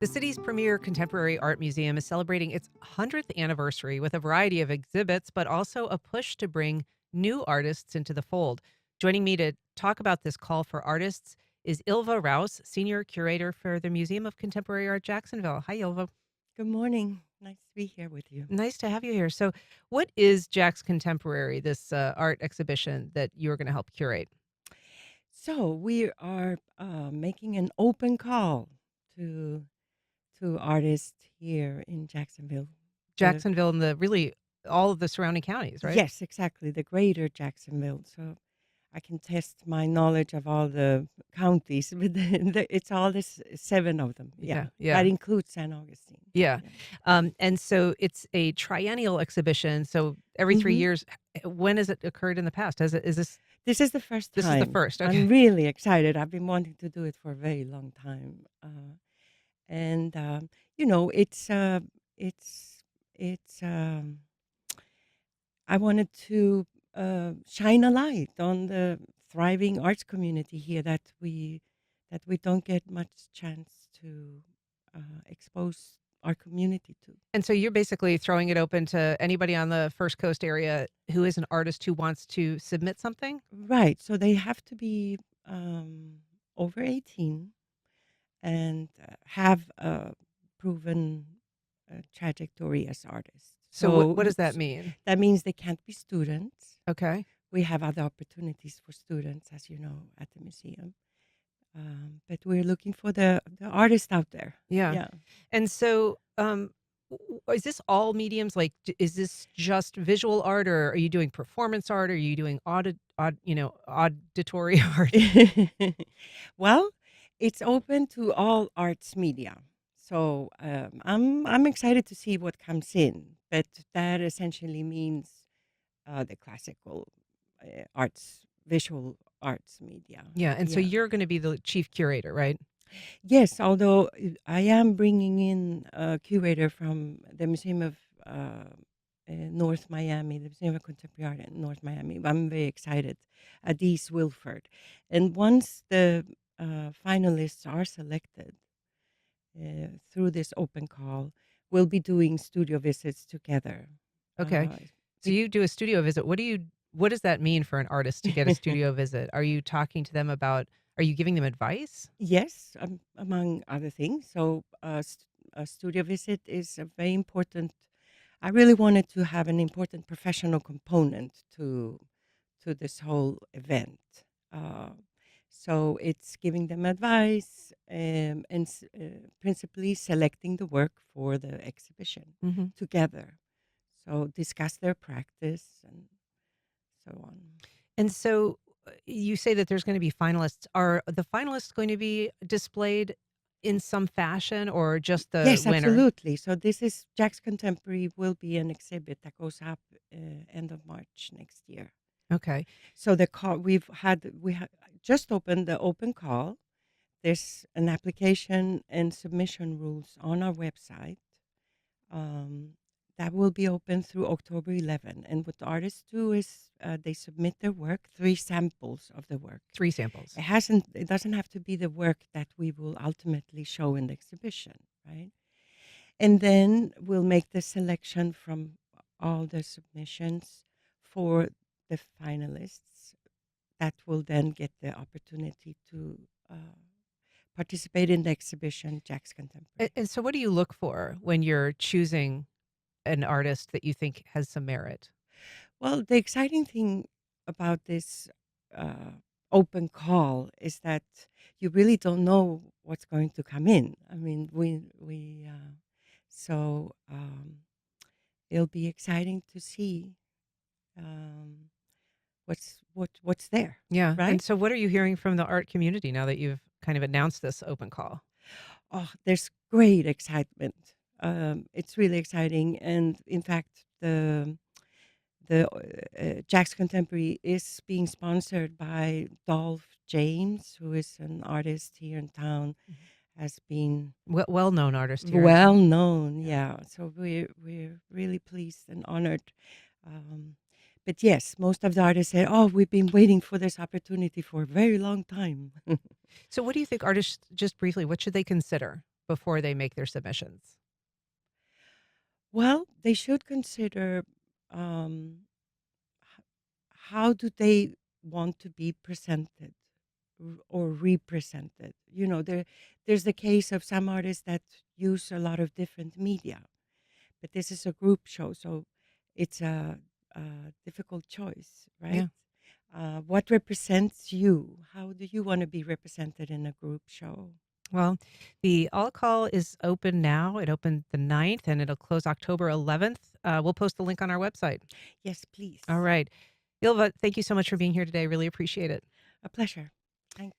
The city's premier contemporary art museum is celebrating its 100th anniversary with a variety of exhibits, but also a push to bring new artists into the fold. Joining me to talk about this call for artists is Ylva Rouse, senior curator for the Museum of Contemporary Art, Jacksonville. Hi, Ylva. Good morning. Nice to be here with you. Nice to have you here. So, what is Jax Contemporary, this art exhibition that you're going to help curate? So we are making an open call to artists here in Jacksonville. The Jacksonville and the really all of the surrounding counties, right? Yes, exactly, the greater Jacksonville. So I can test my knowledge of all the counties, but it's all this 7 of them. Yeah, Yeah, that yeah. includes San Augustine. Yeah. Yeah. And so it's a triennial exhibition. So every 3 hmm years, when has it occurred in the past? Has it is This is the first this is the time. first? I'm Okay. really excited. I've been wanting to do it for a very long time. And you know it's it's I wanted to shine a light on the thriving arts community here that we don't get much chance to expose our community to. And so you're basically throwing it open to anybody on the First Coast area who is an artist who wants to submit something? Right, so they have to be um, over 18 and have a proven trajectory as artists. So what does that So mean? that means they can't be students. Okay. We have other opportunities for students, as you know, at the museum. But we're looking for the artist out there. Yeah. Yeah. And so is this all mediums? Like, is this just visual art, or are you doing performance art? Are you doing auditory art? Well, it's open to all arts media. So I'm excited to see what comes in. But that essentially means the classical arts, visual arts media. Yeah. And so Yeah. you're going to be the chief curator, right? Yes, although I am bringing in a curator from the Museum of North Miami, the Museum of Contemporary Art in North Miami. I'm very excited. Adise Wilford. And once the finalists are selected through this open call, we'll be doing studio visits together. Okay. Uh, So you do a studio visit. What does that mean for an artist to get a studio visit? Are you talking to them about, are you giving them advice? Yes, among other things. So, a studio visit is a very important. I really wanted to have an important professional component to this whole event. Uh, so it's giving them advice and principally selecting the work for the exhibition Hmm. together. So discuss their practice and so on. And so you say that there's going to be finalists. Are the finalists going to be displayed in some fashion or just the Yes, winner? absolutely. So this is Jax Contemporary will be an exhibit that goes up end of March next year. Okay. So the call we had just opened the open call. There's an application and submission rules on our website. Um, that will be open through October 11. And what the artists do is they submit their work, 3 samples of the work. 3 samples. It doesn't have to be the work that we will ultimately show in the exhibition, right? And then we'll make the selection from all the submissions for the finalists that will then get the opportunity to participate in the exhibition Jax And, Contemporary. and so what do you look for when you're choosing an artist that you think has some merit? Well, the exciting thing about this uh, open call is that you really don't know what's going to come in. I mean, we so it'll be exciting to see um, what's there, Yeah. And right? so what are you hearing from the art community now that you've kind of announced this open call? Oh, there's great excitement. It's really exciting, and in fact, the Jax Contemporary is being sponsored by Dolph James, who is an artist here in town, has been Well-known artist here in well town. known. Yeah. Yeah, so we're really pleased and honored. Um, but yes, most of the artists say, "Oh, we've been waiting for this opportunity for a very long time." So what do you think artists, just briefly, what should they consider before they make their submissions? Well, they should consider um, h- how do they want to be presented or represented. There's the case of some artists that use a lot of different media, but this is a group show, so it's a difficult choice, right? Yeah. What represents you? How do you want to be represented in a group show? Well, the all call is open now. It opened the 9th and it'll close October 11th. We'll post the link on our website. Yes, All please. right. Ylva, thank you so much for being here today. Really appreciate it. A pleasure.